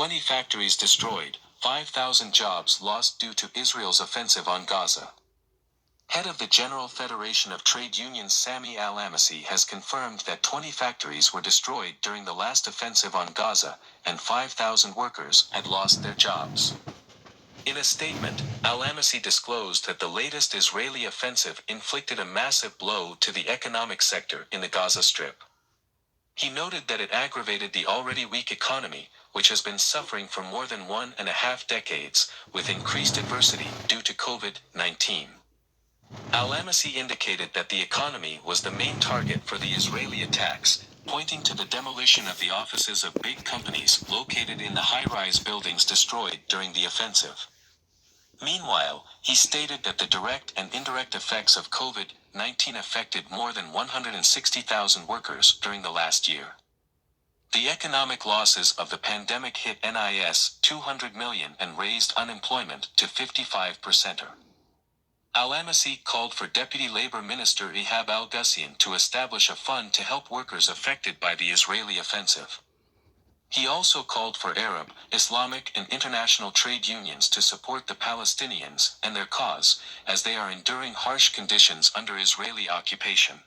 20 factories destroyed, 5,000 jobs lost due to Israel's offensive on Gaza. Head of the General Federation of Trade Unions Sami Al-Amasi has confirmed that 20 factories were destroyed during the last offensive on Gaza, and 5,000 workers had lost their jobs. In a statement, Al-Amasi disclosed that the latest Israeli offensive inflicted a massive blow to the economic sector in the Gaza Strip. He noted that it aggravated the already weak economy, which has been suffering for more than 1.5 decades, with increased adversity due to COVID-19. Al-Amasi indicated that the economy was the main target for the Israeli attacks, pointing to the demolition of the offices of big companies located in the high-rise buildings destroyed during the offensive. Meanwhile, he stated that the direct and indirect effects of COVID-19 affected more than 160,000 workers during the last year. The economic losses of the pandemic hit NIS 200 million and raised unemployment to 55%. Al-Amasi called for Deputy Labor Minister Ihab Al-Ghassian to establish a fund to help workers affected by the Israeli offensive. He also called for Arab, Islamic and international trade unions to support the Palestinians and their cause, as they are enduring harsh conditions under Israeli occupation.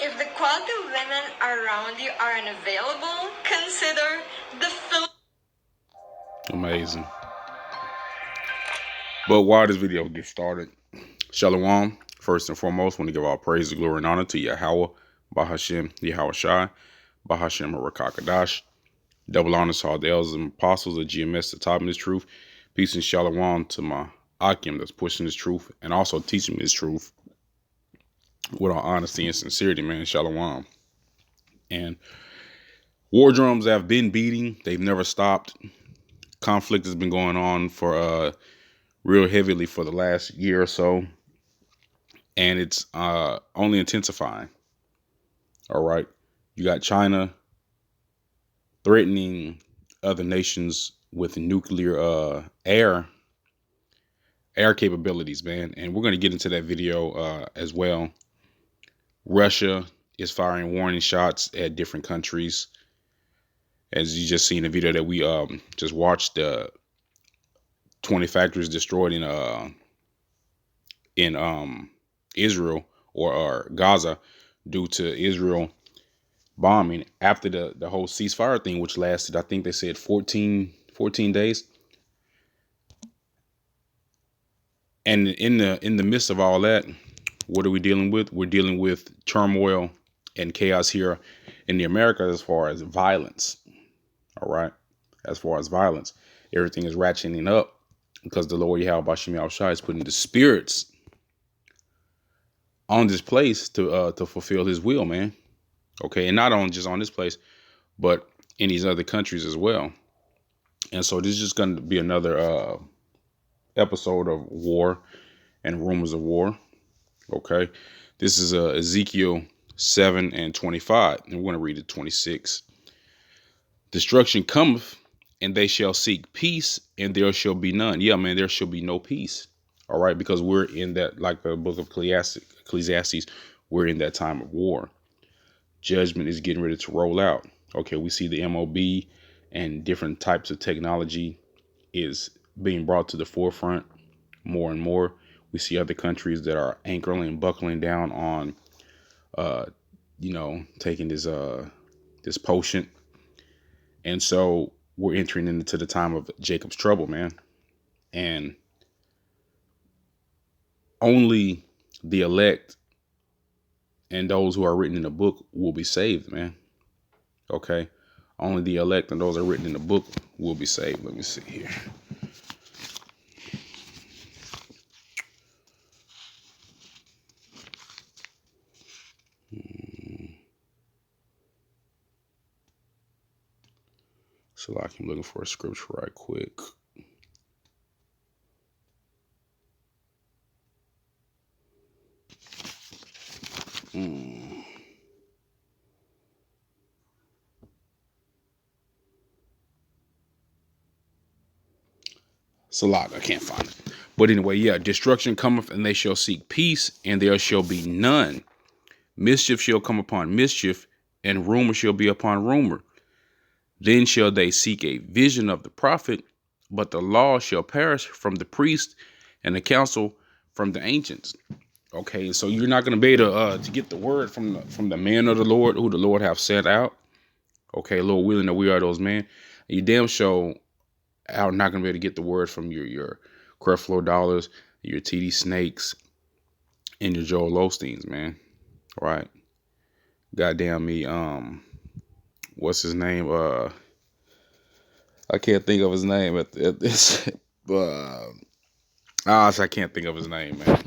If the quality of women around you are unavailable, consider the Amazing. But while this video gets started, Shalom. First and foremost, want to give all praise, glory, and honor to Yahweh, Bahashem, Yahweh Shai, Bahashem, Harakakadash. Double honors to all the elders and apostles of GMS that taught me this truth. Peace and shalom to my Akim that's pushing this truth and also teaching me this truth with all honesty and sincerity, man. Shalom. And war drums have been beating. They've never stopped. Conflict has been going on for real heavily for the last year or so. And it's only intensifying. All right. You got China threatening other nations with nuclear air capabilities, man. And we're going to get into that video as well. Russia is firing warning shots at different countries. As you just seen the video that we just watched, 20 factories destroyed in Israel or Gaza due to Israel bombing after the whole ceasefire thing, which lasted, I think they said 14 days. And in the midst of all that, what are we dealing with? We're dealing with turmoil and chaos here in the Americas as far as violence. All right. As far as violence, everything is ratcheting up because the Lord Yahweh Bashim Yahushua is putting the spirits on this place to fulfill his will, man. Okay. And not just on this place, but in these other countries as well. And so this is just going to be another episode of war and rumors of war. Okay. This is Ezekiel 7:25, and we're going to read it 26. Destruction cometh, and they shall seek peace, and there shall be none. Yeah, man, there shall be no peace. All right, because we're in that, like the book of Ecclesiastes, we're in that time of war. Judgment is getting ready to roll out. Okay, we see the MOB and different types of technology is being brought to the forefront more and more. We see other countries that are anchoring and buckling down on, taking this potion. And so we're entering into the time of Jacob's trouble, man. And only the elect and those who are written in the book will be saved, man. Okay. Only the elect and those that are written in the book will be saved. Let me see here. So like I'm looking for a scripture right quick. Salat, I can't find it. But anyway, yeah, destruction cometh, and they shall seek peace, and there shall be none. Mischief shall come upon mischief, and rumor shall be upon rumor. Then shall they seek a vision of the prophet, but the law shall perish from the priest, and the counsel from the ancients. Okay, so you're not going to be able to get the word from the man of the Lord, who the Lord have sent out. Okay, Lord willing that we are those men. You damn sure are not going to be able to get the word from your Creflo Dollars, your TD Snakes, and your Joel Osteens, man. Right? Goddamn me. What's his name? I can't think of his name at this. I can't think of his name, man.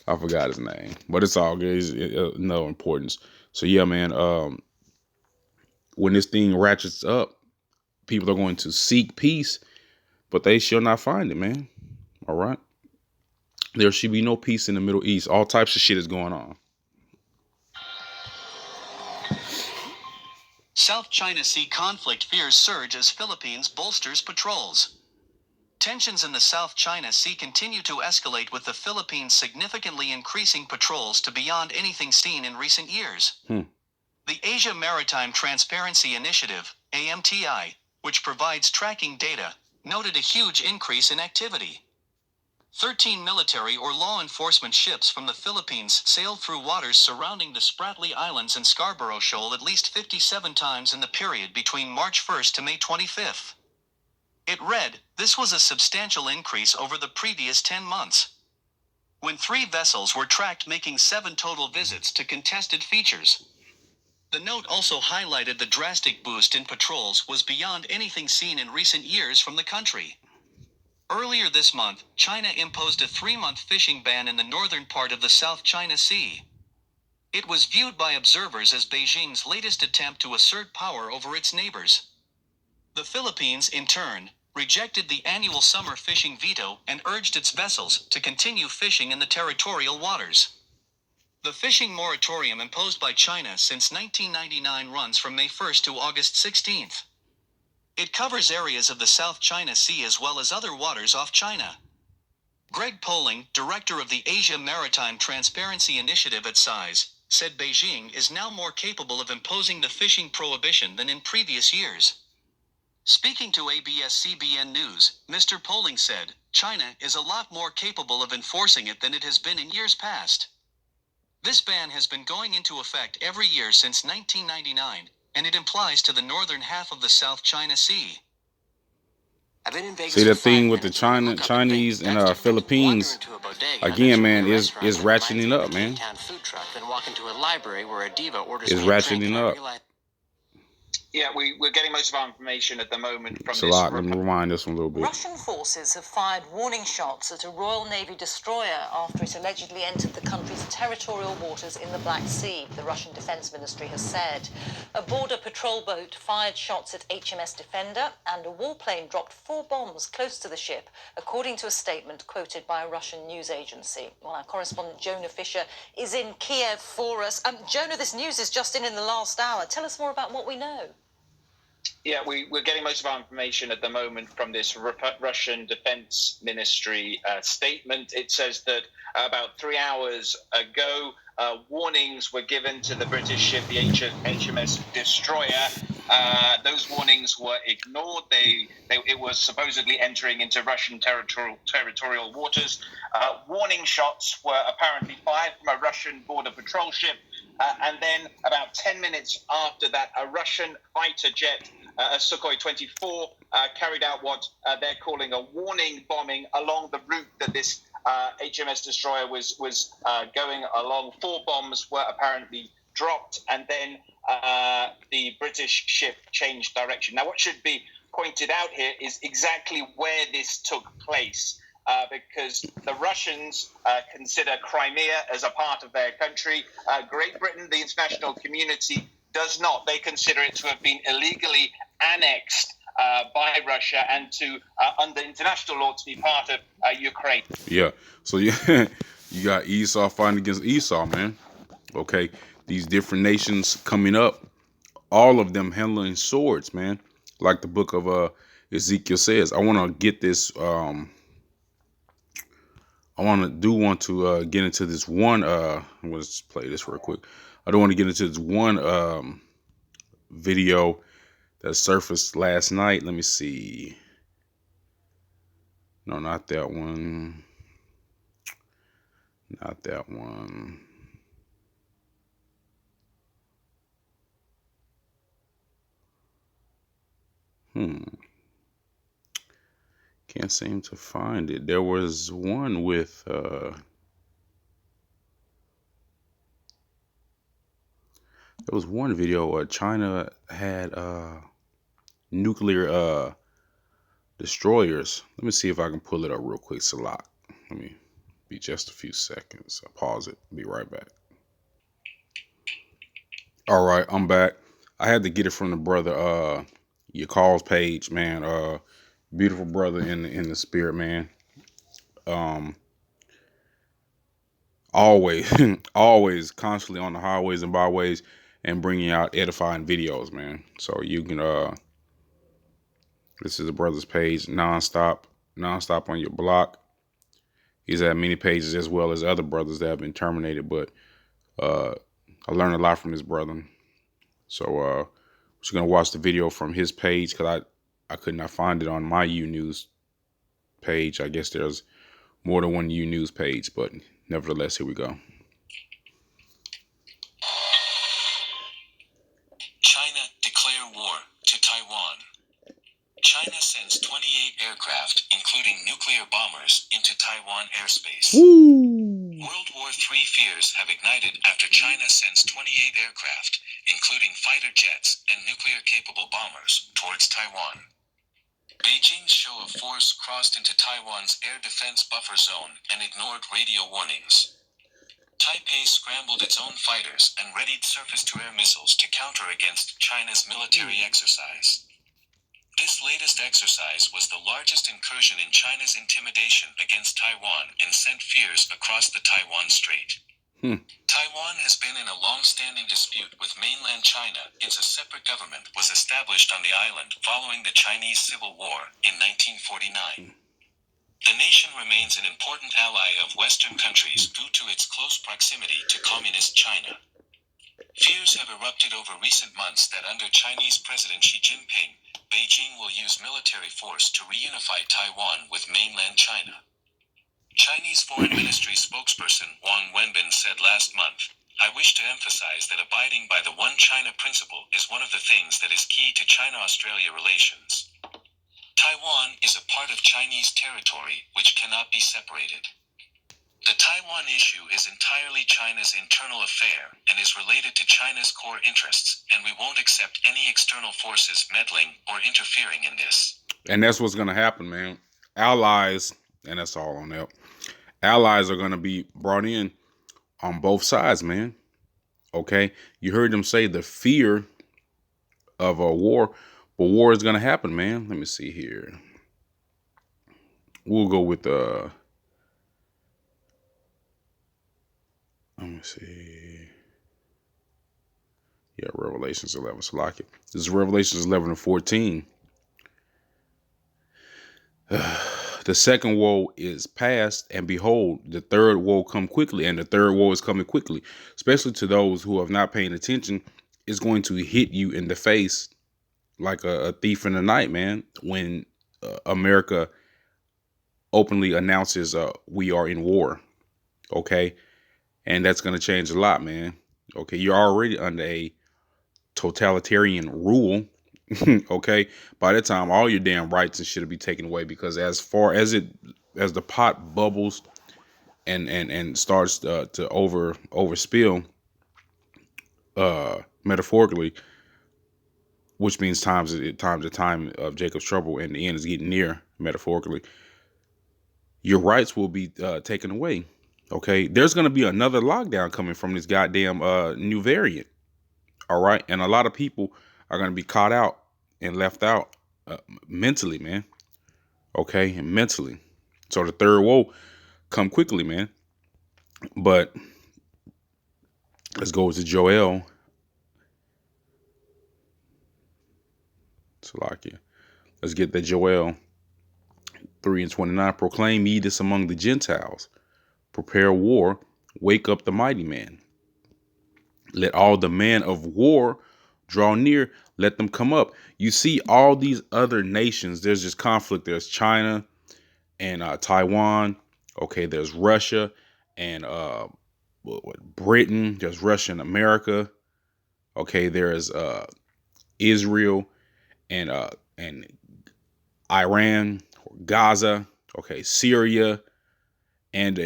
I forgot his name, but it's all good. It's no importance. So yeah, man. When this thing ratchets up, people are going to seek peace, but they shall not find it, man. All right. There should be no peace in the Middle East. All types of shit is going on. South China Sea conflict fears surge as Philippines bolsters patrols. Tensions in the South China Sea continue to escalate, with the Philippines significantly increasing patrols to beyond anything seen in recent years. The Asia Maritime Transparency Initiative, AMTI, which provides tracking data, noted a huge increase in activity. 13 military or law enforcement ships from the Philippines sailed through waters surrounding the Spratly Islands and Scarborough Shoal at least 57 times in the period between March 1st to May 25th. It read, this was a substantial increase over the previous 10 months, when 3 vessels were tracked, making 7 total visits to contested features. The note also highlighted the drastic boost in patrols was beyond anything seen in recent years from the country. Earlier this month, China imposed a 3-month fishing ban in the northern part of the South China Sea. It was viewed by observers as Beijing's latest attempt to assert power over its neighbors. The Philippines, in turn, rejected the annual summer fishing veto and urged its vessels to continue fishing in the territorial waters. The fishing moratorium imposed by China since 1999 runs from May 1st to August 16th. It covers areas of the South China Sea as well as other waters off China. Greg Poling, director of the Asia Maritime Transparency Initiative at SAIS, said Beijing is now more capable of imposing the fishing prohibition than in previous years. Speaking to ABS-CBN News, Mr. Poling said, China is a lot more capable of enforcing it than it has been in years past. This ban has been going into effect every year since 1999, and it applies to the northern half of the South China Sea. I've been in Vegas. See, the thing with the Chinese and Philippines, again, man, is ratcheting up, man. Is ratcheting up. Yeah, we're getting most of our information at the moment from this. A lot. Let me rewind this one a little bit. Russian forces have fired warning shots at a Royal Navy destroyer after it allegedly entered the country's territorial waters in the Black Sea, the Russian Defense Ministry has said. A border patrol boat fired shots at HMS Defender, and a warplane dropped 4 bombs close to the ship, according to a statement quoted by a Russian news agency. Well, our correspondent Jonah Fisher is in Kiev for us. Jonah, this news is just in the last hour. Tell us more about what we know. Yeah, we're getting most of our information at the moment from this Russian Defense Ministry statement. It says that about 3 hours ago, warnings were given to the British ship, the HMS Destroyer. Those warnings were ignored. It was supposedly entering into Russian territorial waters. Warning shots were apparently fired from a Russian border patrol ship. And then about 10 minutes after that, a Russian fighter jet, a Sukhoi 24, carried out what they're calling a warning bombing along the route that this HMS Destroyer was going along. 4 bombs were apparently dropped, and then the British ship changed direction. Now, what should be pointed out here is exactly where this took place. Because the Russians consider Crimea as a part of their country. Great Britain, the international community, does not. They consider it to have been illegally annexed by Russia and to, under international law, to be part of Ukraine. Yeah. So, yeah, you got Esau fighting against Esau, man. Okay. These different nations coming up, all of them handling swords, man. Like the book of Ezekiel says. I want to get this... I want to get into this one. I'm gonna just play this real quick. I don't want to get into this one video that surfaced last night. Let me see. No, not that one. Not that one. Can't seem to find it. There was one with there was one video where China had nuclear destroyers. Let me see if I can pull it up real quick, Salak. Let me be just a few seconds. I'll pause it. Be right back. All right, I'm back. I had to get it from the brother your calls page, man. Beautiful brother in the spirit, man. Always always constantly on the highways and byways and bringing out edifying videos, man. So you can this is the brother's page, nonstop on your block. He's had many pages as well as other brothers that have been terminated, but I learned a lot from this brother. So we're just gonna watch the video from his page because I could not find it on my U News page. I guess there's more than one U News page, but nevertheless, here we go. China declare war to Taiwan. China sends 28 aircraft, including nuclear bombers, into Taiwan airspace. World War III fears have ignited after China sends 28 aircraft, including fighter jets and nuclear-capable bombers, towards Taiwan. Beijing's show of force crossed into Taiwan's air defense buffer zone and ignored radio warnings. Taipei scrambled its own fighters and readied surface-to-air missiles to counter against China's military exercise. This latest exercise was the largest incursion in China's intimidation against Taiwan and sent fears across the Taiwan Strait. Taiwan has been in a long-standing dispute with mainland China. It's a separate government was established on the island following the Chinese Civil War in 1949. The nation remains an important ally of Western countries due to its close proximity to Communist China. Fears have erupted over recent months that under Chinese President Xi Jinping, Beijing will use military force to reunify Taiwan with mainland China. Chinese Foreign Ministry spokesperson Wang Wenbin said last month, "I wish to emphasize that abiding by the One China principle is one of the things that is key to China-Australia relations. Taiwan is a part of Chinese territory which cannot be separated. The Taiwan issue is entirely China's internal affair and is related to China's core interests, and we won't accept any external forces meddling or interfering in this." And that's what's going to happen, man. Allies, and that's all on that. Allies are going to be brought in on both sides, man. Okay? You heard them say the fear of a war, but war is going to happen, man. Let me see here. We'll go with let me see. Yeah, Revelations 11. So like it. This is Revelations 11 and 14. The second woe is past, and behold, the third woe come quickly, and the third woe is coming quickly, especially to those who have not paid attention. It's going to hit you in the face like a thief in the night, man, when America openly announces we are in war, okay? And that's going to change a lot, man. Okay, you're already under a totalitarian rule. Okay, by that time all your damn rights and shit will be taken away, because as far as the pot bubbles and starts to overspill, metaphorically, which means the time of Jacob's trouble and the end is getting near, metaphorically, your rights will be taken away. Okay, there's going to be another lockdown coming from this goddamn new variant. All right, and a lot of people are going to be caught out and left out mentally, man. Okay, and mentally. So the third woe come quickly, man. But let's go to Joel. Salakia. Let's get the Joel 3 and 29. Proclaim ye this among the Gentiles. prepare war, wake up the mighty man. Let all the men of war draw near, let them come up. You see all these other nations, there's this conflict. There's China and Taiwan. Okay, there's Russia and Britain. There's Russia and America. Okay, there's Israel and Iran, Gaza. Okay, Syria and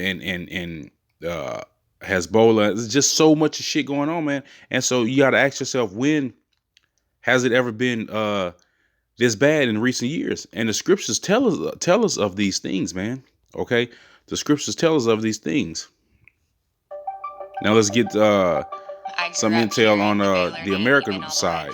Hezbollah. There's just so much shit going on, man. And so you got to ask yourself, when has it ever been this bad in recent years? And the scriptures tell us of these things, man. Okay, the scriptures tell us of these things. Now let's get some intel on the American side.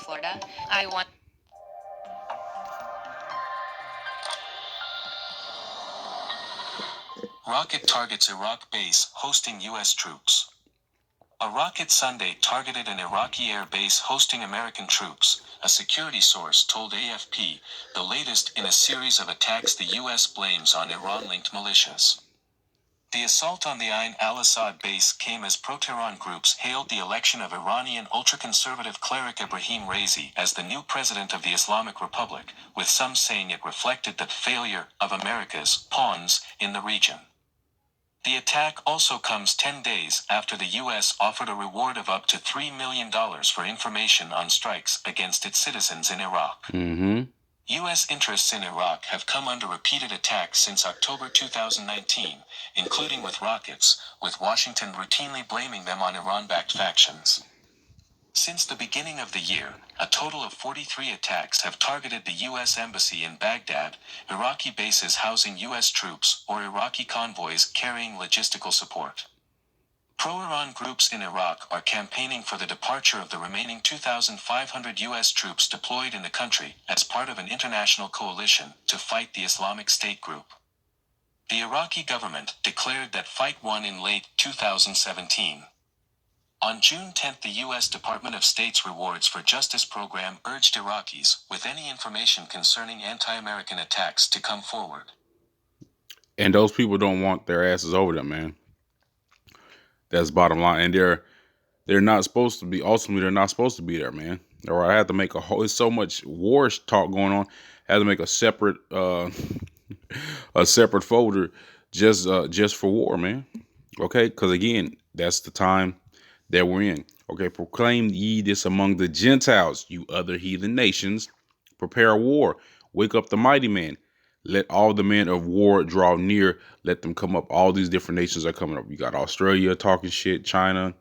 Rocket targets Iraq base hosting U.S. troops. A rocket Sunday targeted an Iraqi air base hosting American troops, a security source told AFP, the latest in a series of attacks the U.S. blames on Iran-linked militias. The assault on the Ain al-Assad base came as pro-Tehran groups hailed the election of Iranian ultra-conservative cleric Ebrahim Raisi as the new president of the Islamic Republic, with some saying it reflected the failure of America's pawns in the region. The attack also comes 10 days after the U.S. offered a reward of up to $3 million for information on strikes against its citizens in Iraq. U.S. interests in Iraq have come under repeated attacks since October 2019, including with rockets, with Washington routinely blaming them on Iran-backed factions. Since the beginning of the year, a total of 43 attacks have targeted the U.S. Embassy in Baghdad, Iraqi bases housing U.S. troops, or Iraqi convoys carrying logistical support. Pro-Iran groups in Iraq are campaigning for the departure of the remaining 2,500 U.S. troops deployed in the country as part of an international coalition to fight the Islamic State group. The Iraqi government declared that fight won in late 2017. On June 10, the U.S. Department of State's Rewards for Justice program urged Iraqis with any information concerning anti-American attacks to come forward. And those people don't want their asses over them, man. That's bottom line. And they're not supposed to be. Ultimately, they're not supposed to be there, man. All right, I have to make a whole. There's so much war talk going on. I have to make a separate folder just for war, man. Okay, because again, that's the time that we're in. Okay, proclaim ye this among the Gentiles, you other heathen nations. Prepare a war. Wake up the mighty man. Let all the men of war draw near. Let them come up. All these different nations are coming up. You got Australia talking shit, China,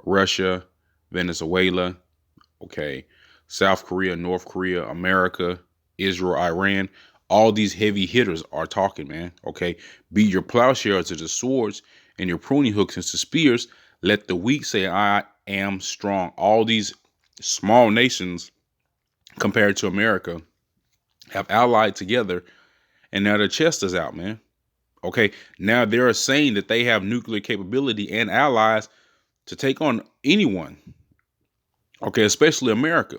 Russia, Venezuela, okay, South Korea, North Korea, America, Israel, Iran. All these heavy hitters are talking, man. Okay, beat your plowshare to the swords and your pruning hooks into spears. Let the weak say, I am strong. All these small nations compared to America have allied together, and now their chest is out, man. Okay, now they're saying that they have nuclear capability and allies to take on anyone. Okay, especially America.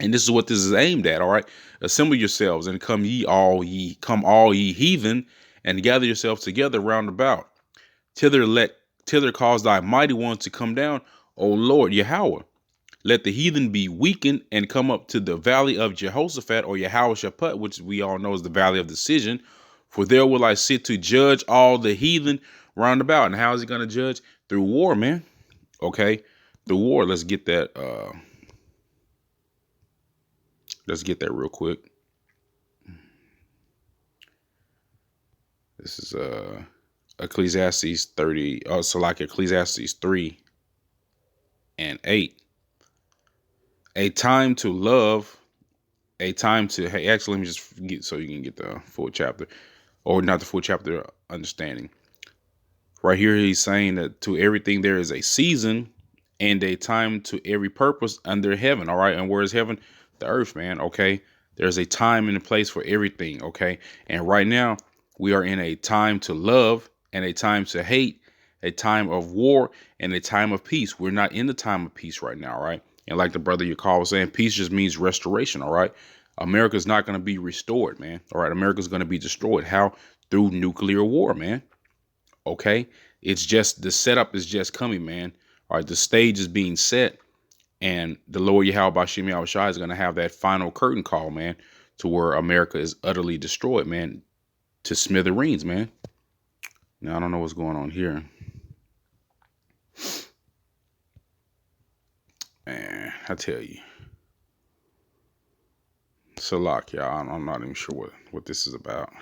And this is what this is aimed at, all right? Assemble yourselves and come all ye heathen, and gather yourselves together round about. Thither cause thy mighty ones to come down, O Lord Yahweh. Let the heathen be weakened and come up to the valley of Jehoshaphat, or Yahweh Shaphat, which we all know is the valley of decision. For there will I sit to judge all the heathen round about. And how is he going to judge? Through war, man. Okay, through war. Let's get that. Let's get that real quick. This is Ecclesiastes 30. So like Ecclesiastes 3 and 8. A time to love, a time to hate. Actually, let me just get so you can get the full chapter, or not the full chapter understanding. Right here, he's saying that to everything there is a season and a time to every purpose under heaven. All right, and where is heaven? The earth, man. Okay, there's a time and a place for everything. Okay, and right now we are in a time to love and a time to hate, a time of war and a time of peace. We're not in the time of peace right now, right? And like the brother Yakal was saying, peace just means restoration, all right? America's not going to be restored, man. All right, America's going to be destroyed. How? Through nuclear war, man. Okay. It's just the setup is just coming, man. All right. The stage is being set, and the Lord Yahweh Bashim Yahushua is going to have that final curtain call, man, to where America is utterly destroyed, man, to smithereens, man. Now, I don't know what's going on here. Man, I tell you. Salak, y'all. I'm not even sure what this is about.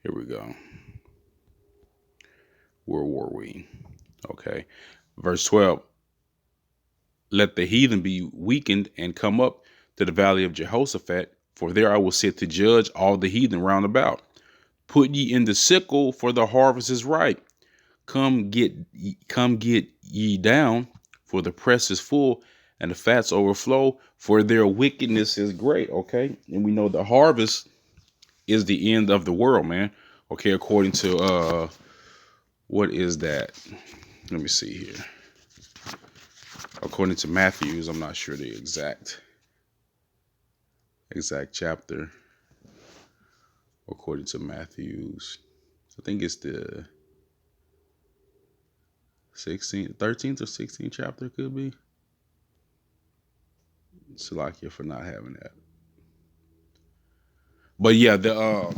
Here we go. Where were we? Okay. Verse 12. Let the heathen be weakened and come up to the valley of Jehoshaphat, for there I will sit to judge all the heathen round about. Put ye in the sickle, for the harvest is ripe. Come get ye down, for the press is full, and the fats overflow, for their wickedness is great. Okay. And we know the harvest is the end of the world, man. Okay, according to what is that? Let me see here. According to Matthews, I'm not sure the exact chapter. According to Matthews, I think it's the 13th or 16th chapter, could be. Salakia for not having that. But yeah, the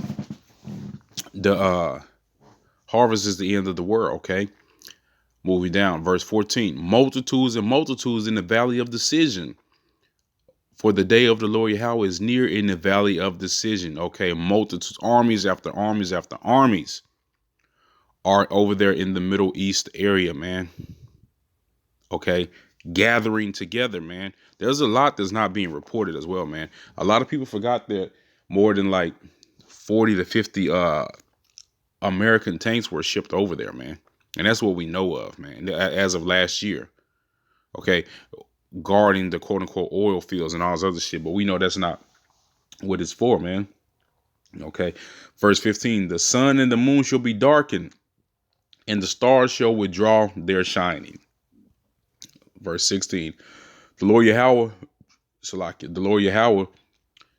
harvest is the end of the world. Okay, moving down, verse 14. Multitudes and multitudes in the valley of decision, for the day of the Lord Yahweh is near in the valley of decision. Okay, multitudes, armies after armies after armies are over there in the Middle East area, man. Okay, gathering together, man. There's a lot that's not being reported as well, man. A lot of people forgot that more than like 40 to 50 American tanks were shipped over there, man. And that's what we know of, man, as of last year. Okay, guarding the quote unquote oil fields and all this other shit. But we know that's not what it's for, man. Okay, verse 15. The sun and the moon shall be darkened, and the stars shall withdraw their shining. Verse 16. The Lord Yahweh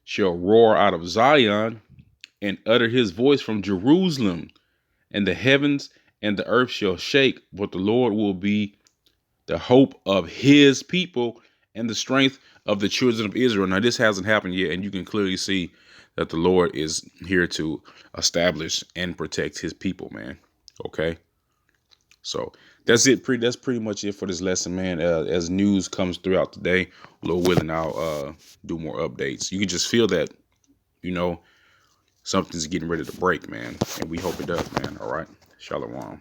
shall roar out of Zion and utter his voice from Jerusalem, and the heavens and the earth shall shake, but the Lord will be the hope of his people and the strength of the children of Israel. Now, this hasn't happened yet, and you can clearly see that the Lord is here to establish and protect his people, man. Okay. So that's it. That's pretty much it for this lesson, man. As news comes throughout the day, Lord willing, I'll do more updates. You can just feel that, something's getting ready to break, man. And we hope it does, man. All right. Shalom.